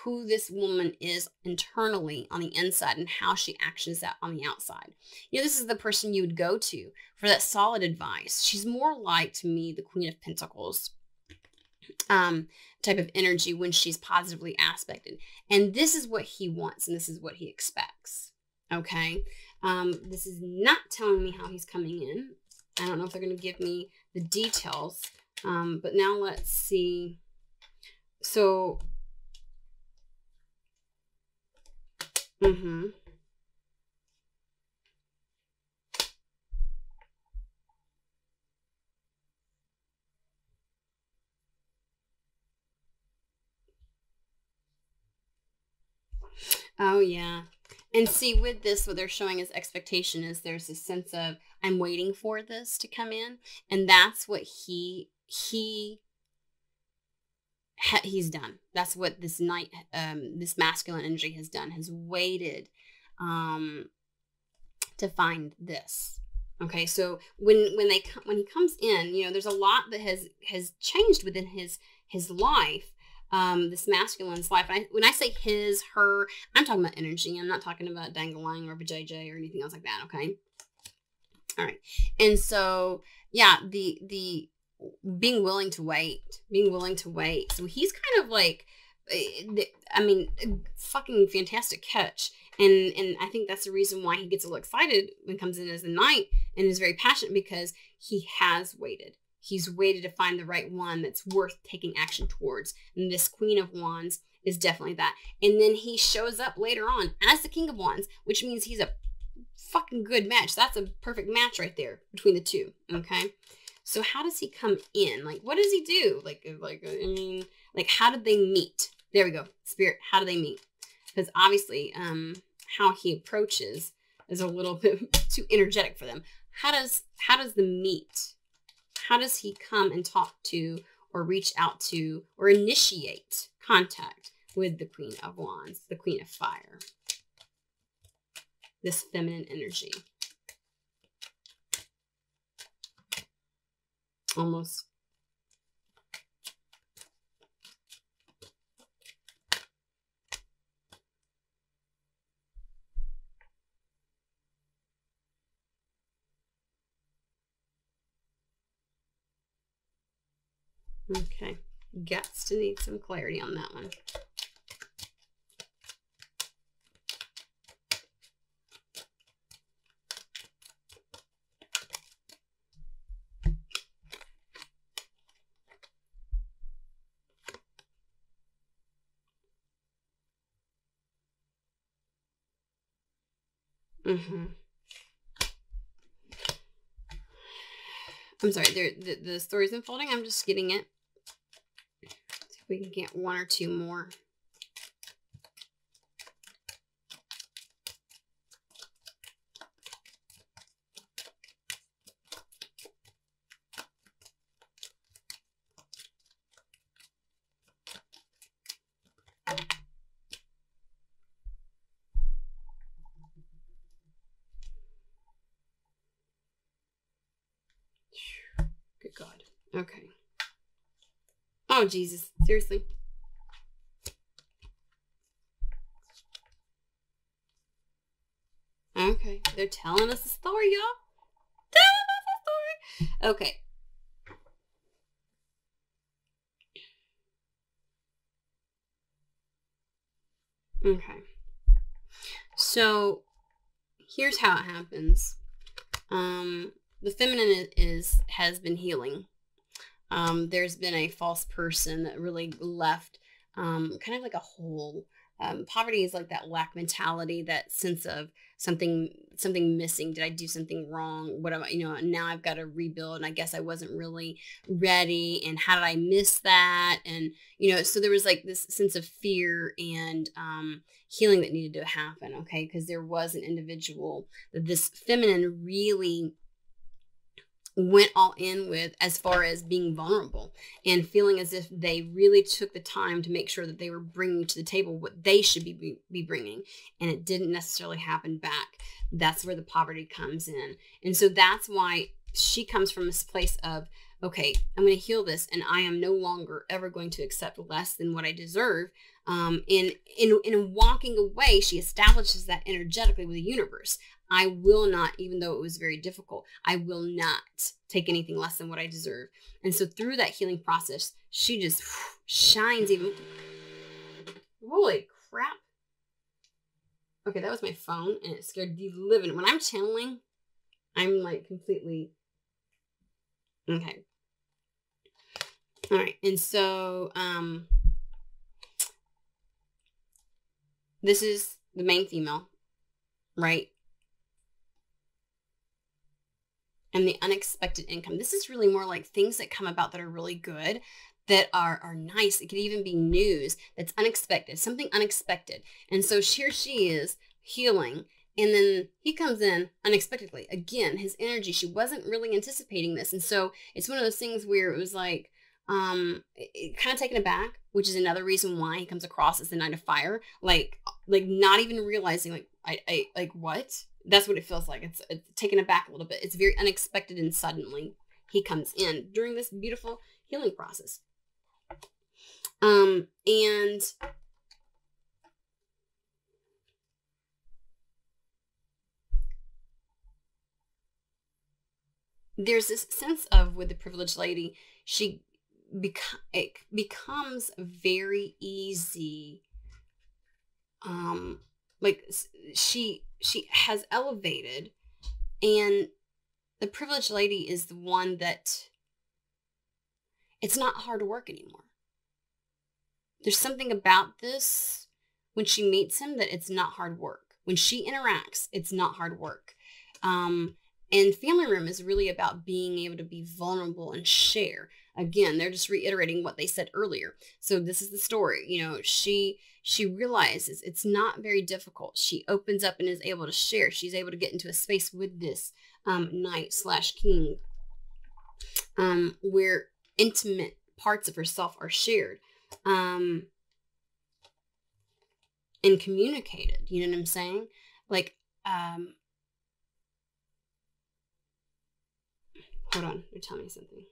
who this woman is internally on the inside and how she actions that on the outside. This is the person you would go to for that solid advice. She's more like, to me, the Queen of Pentacles type of energy when she's positively aspected. And this is what he wants, and this is what he expects. Okay. This is not telling me how he's coming in. I don't know if they're going to give me the details. But now let's see. So, oh yeah. And see, with this, what they're showing as expectation is there's a sense of, I'm waiting for this to come in. And that's what he's done. That's what this night, this masculine energy has done, has waited to find this. Okay, so when he comes in, there's a lot that has changed within his life. This masculine's life. When I say his, her, I'm talking about energy. I'm not talking about dangling or vajayjay or anything else like that. Okay. All right. And so, yeah, the being willing to wait. So he's kind of like, fucking fantastic catch. And I think that's the reason why he gets a little excited when he comes in as a knight and is very passionate, because he has waited. He's waited to find the right one that's worth taking action towards. And this Queen of Wands is definitely that. And then he shows up later on as the King of Wands, which means he's a fucking good match. That's a perfect match right there between the two. Okay. So how does he come in? Like, what does he do? How did they meet? There we go. Spirit, how do they meet? Because obviously, how he approaches is a little bit too energetic for them. How does the meet? How does he come and talk to or reach out to or initiate contact with the Queen of Wands, the Queen of Fire? This feminine energy. Almost. Okay. Gets to need some clarity on that one. I'm sorry, the story's unfolding. I'm just getting it. See if we can get one or two more. Good God. Okay. Oh, Jesus. Seriously. Okay. They're telling us a story, y'all. Telling us a story. Okay. Okay. So, here's how it happens. The feminine has been healing. There's been a false person that really left kind of like a hole. Poverty is like that lack mentality, that sense of something missing. Did I do something wrong? What am I, now I've got to rebuild, and I guess I wasn't really ready, and how did I miss that? And so there was like this sense of fear and healing that needed to happen, okay? Because there was an individual that this feminine really went all in with, as far as being vulnerable and feeling as if they really took the time to make sure that they were bringing to the table what they should be bringing, and it didn't necessarily happen back. That's where the poverty comes in. And so that's why she comes from this place of, okay, I'm going to heal this, and I am no longer ever going to accept less than what I deserve. And in walking away, she establishes that energetically with the universe. I will not, even though it was very difficult, I will not take anything less than what I deserve. And so through that healing process, she just shines even. Holy crap. Okay, that was my phone, and it scared the living. When I'm channeling, I'm like completely. Okay. All right. And so, this is the main female, right? And the unexpected income. This is really more like things that come about that are really good, that are nice. It could even be news that's unexpected, something unexpected. And so here she is healing, and then he comes in unexpectedly. Again, his energy, she wasn't really anticipating this. And so it's one of those things where it was like, kind of taken aback, which is another reason why he comes across as the Knight of Fire. Like not even realizing, like, I like, what? That's what it feels like. It's taken aback a little bit. It's very unexpected, and suddenly he comes in during this beautiful healing process. And there's this sense of, with the privileged lady, it becomes very easy. Like she has elevated, and the privileged lady is the one that it's not hard work anymore. There's something about this when she meets him that it's not hard work. When she interacts, it's not hard work. And Family Room is really about being able to be vulnerable and share. Again, they're just reiterating what they said earlier. So this is the story. She realizes it's not very difficult. She opens up and is able to share. She's able to get into a space with this knight/king, where intimate parts of herself are shared and communicated. You know what I'm saying? Like, hold on, you're telling me something.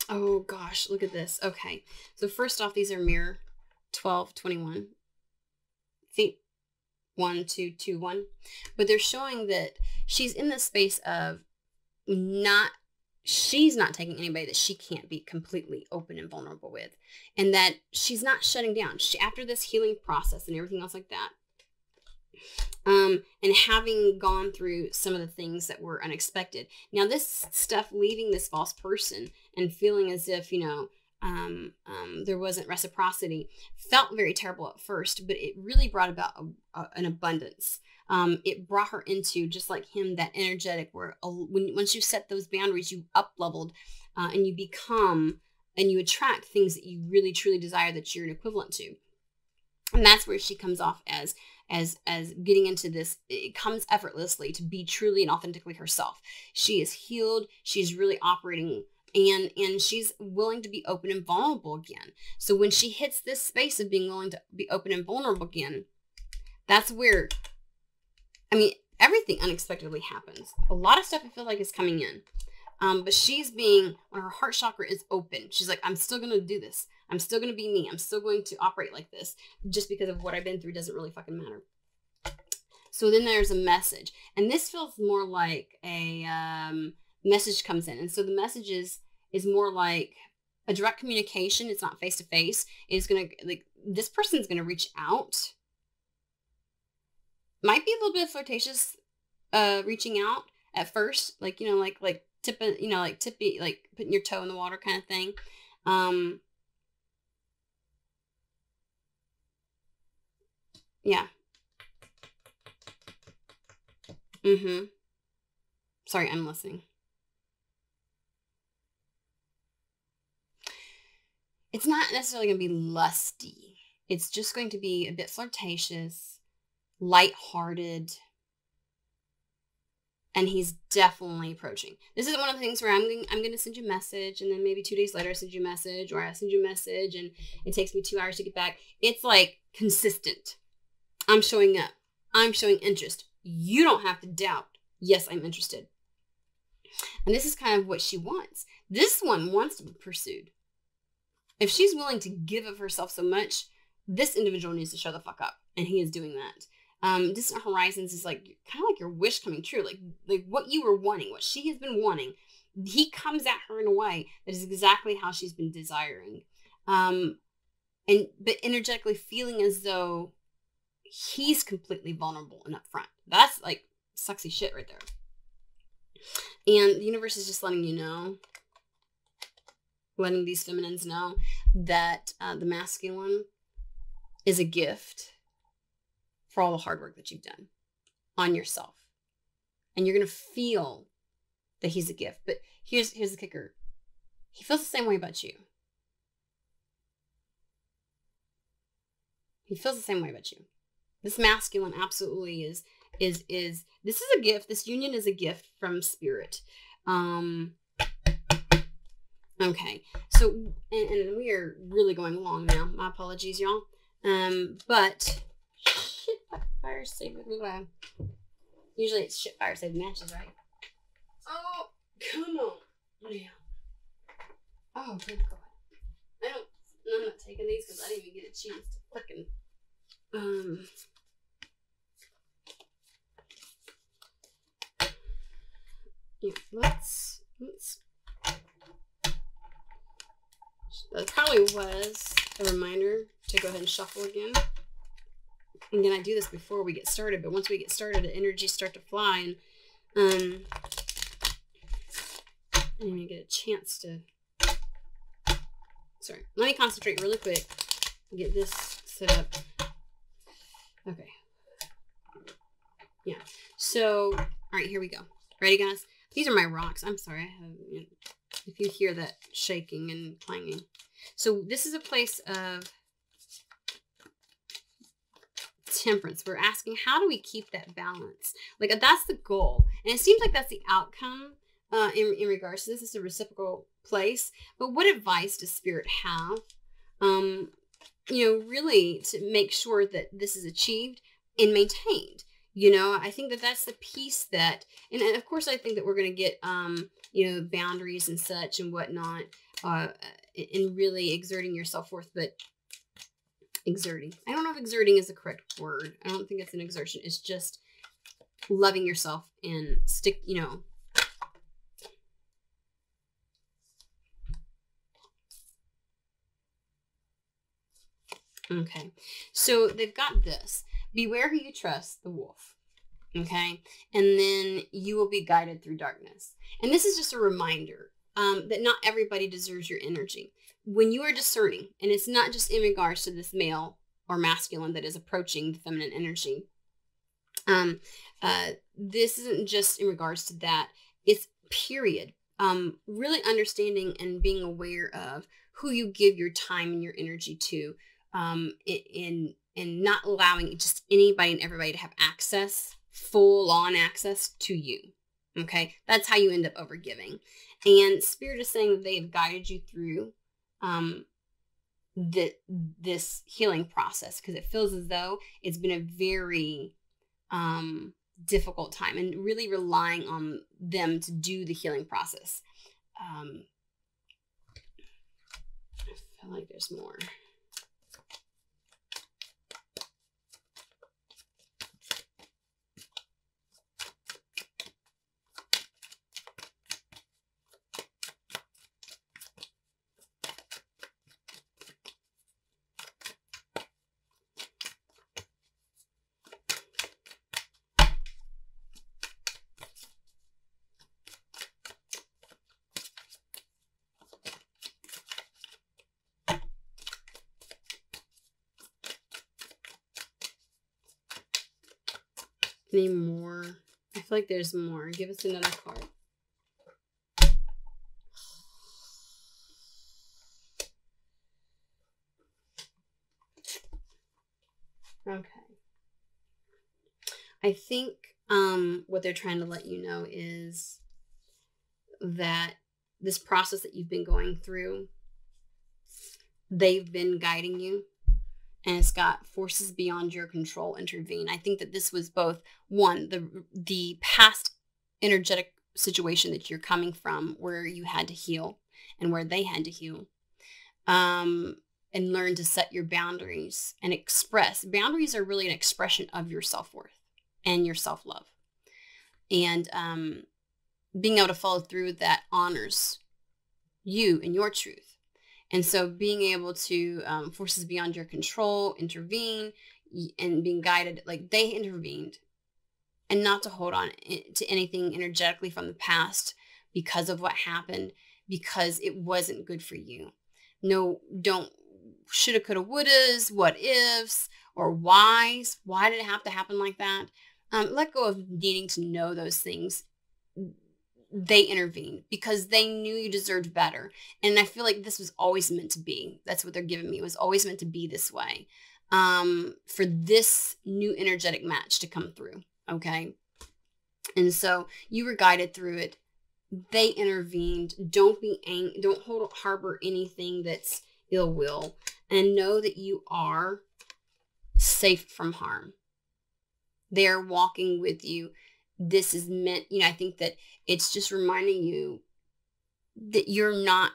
Oh gosh, look at this. Okay, so first off, these are mirror 12, 21. See, 1, 2, 2, 1. But they're showing that she's in the space of she's not taking anybody that she can't be completely open and vulnerable with. And that she's not shutting down. After this healing process and everything else like that, and having gone through some of the things that were unexpected. Now, this stuff, leaving this false person and feeling as if, there wasn't reciprocity, felt very terrible at first, but it really brought about an abundance. It brought her into, just like him, that energetic where once you set those boundaries, you up leveled, and you become and you attract things that you really truly desire that you're an equivalent to. And that's where she comes off as getting into this. It comes effortlessly to be truly and authentically herself. She is healed. She's really operating, and she's willing to be open and vulnerable again. So when she hits this space of being willing to be open and vulnerable again, that's where, everything unexpectedly happens. A lot of stuff I feel like is coming in. But she's when her heart chakra is open, she's like, I'm still going to do this. I'm still going to be me. I'm still going to operate like this. Just because of what I've been through doesn't really fucking matter. So then there's a message. And this feels more like a message comes in. And so the message is more like a direct communication. It's not face to face. It's going to, this person's going to reach out. Might be a little bit flirtatious, reaching out at first. Tipping, tippy, putting your toe in the water kind of thing. Yeah. Sorry, I'm listening. It's not necessarily going to be lusty. It's just going to be a bit flirtatious, lighthearted. And he's definitely approaching. This is one of the things where I'm going to send you a message, and then maybe 2 days later I send you a message, or I send you a message and it takes me 2 hours to get back. It's like consistent. I'm showing up. I'm showing interest. You don't have to doubt. Yes, I'm interested. And this is kind of what she wants. This one wants to be pursued. If she's willing to give of herself so much, this individual needs to show the fuck up. And he is doing that. Distant Horizons is kind of like your wish coming true. Like what you were wanting, what she has been wanting. He comes at her in a way that is exactly how she's been desiring. But energetically feeling as though he's completely vulnerable and upfront. That's like sexy shit right there. And the universe is just letting you know, letting these feminines know that the masculine is a gift for all the hard work that you've done on yourself. And you're going to feel that he's a gift. But here's the kicker. He feels the same way about you. He feels the same way about you. This masculine absolutely is this is a gift. This union is a gift from spirit. Okay. So, and we are really going along now. My apologies, y'all. But shit, fire saving. Usually it's shit fire saving matches, right? Oh, come on. Yeah. Oh, good God. I'm not taking these because I didn't even get a chance to fucking, yeah, let's, that probably was a reminder to go ahead and shuffle again. Again, I do this before we get started, but once we get started, the energies start to fly, and I didn't even get a chance to. Sorry, let me concentrate really quick and get this set up. Okay. Yeah. So, all right, here we go. Ready, guys? These are my rocks. I'm sorry. If you hear that shaking and clanging. So this is a place of temperance. We're asking, how do we keep that balance? Like, that's the goal. And it seems like that's the outcome in regards to this. Is a reciprocal place. But what advice does Spirit have, really to make sure that this is achieved and maintained? I think that that's the piece that, and of course I think that we're going to get, boundaries and such and whatnot, and really exerting your self-worth. But exerting. I don't know if exerting is the correct word. I don't think it's an exertion. It's just loving yourself and stick, you know. Okay, so they've got this. Beware who you trust, the wolf. Okay, and then you will be guided through darkness. And this is just a reminder that not everybody deserves your energy. When you are discerning, and it's not just in regards to this male or masculine that is approaching the feminine energy. This isn't just in regards to that. It's period. Really understanding and being aware of who you give your time and your energy to. In not allowing just anybody and everybody to have access, full on access to you. Okay, that's how you end up overgiving. And Spirit is saying that they've guided you through this healing process, because it feels as though it's been a very difficult time, and really relying on them to do the healing process. I feel like there's more. Any more? I feel like there's more. Give us another card. Okay. I think what they're trying to let you know is that this process that you've been going through, they've been guiding you. And it's got forces beyond your control intervene. I think that this was both, one, the past energetic situation that you're coming from, where you had to heal and where they had to heal, and learn to set your boundaries and express. Boundaries are really an expression of your self-worth and your self-love. And being able to follow through that honors you and your truth. And so being able to, forces beyond your control, intervene, and being guided, like they intervened, and not to hold on to anything energetically from the past because of what happened, because it wasn't good for you. No, don't shoulda, coulda, wouldas, what ifs, or whys. Why did it have to happen like that? Let go of needing to know those things. They intervened because they knew you deserved better. And I feel like this was always meant to be. That's what they're giving me. It was always meant to be this way, for this new energetic match to come through. Okay. And so you were guided through it. They intervened. Don't be angry. Don't harbor anything that's ill will, and know that you are safe from harm. They're walking with you. This is meant, I think that it's just reminding you that you're not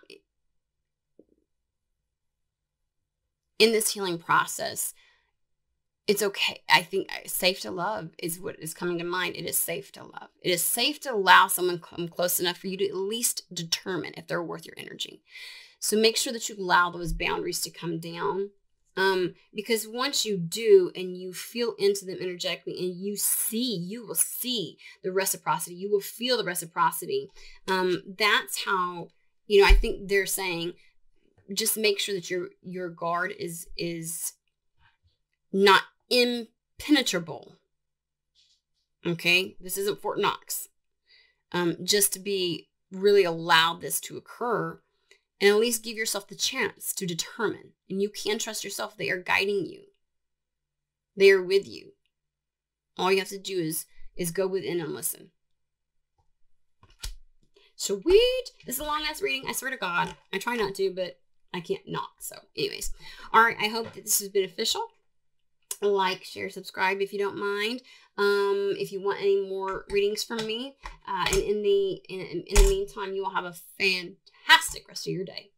in this healing process. It's okay. I think safe to love is what is coming to mind. It is safe to love. It is safe to allow someone come close enough for you to at least determine if they're worth your energy. So make sure that you allow those boundaries to come down. Because once you do, and you feel into them energetically, and you will see the reciprocity, you will feel the reciprocity. That's how, I think they're saying, just make sure that your guard is not impenetrable. Okay. This isn't Fort Knox. Just to be really allow this to occur. And at least give yourself the chance to determine. And you can trust yourself. They are guiding you. They are with you. All you have to do is go within and listen. Sweet. This is a long ass reading. I swear to God. I try not to, but I can't not. So anyways. All right. I hope that this is beneficial. Like, share, subscribe if you don't mind. If you want any more readings from me. And in the meantime, you will have a fantastic rest of your day.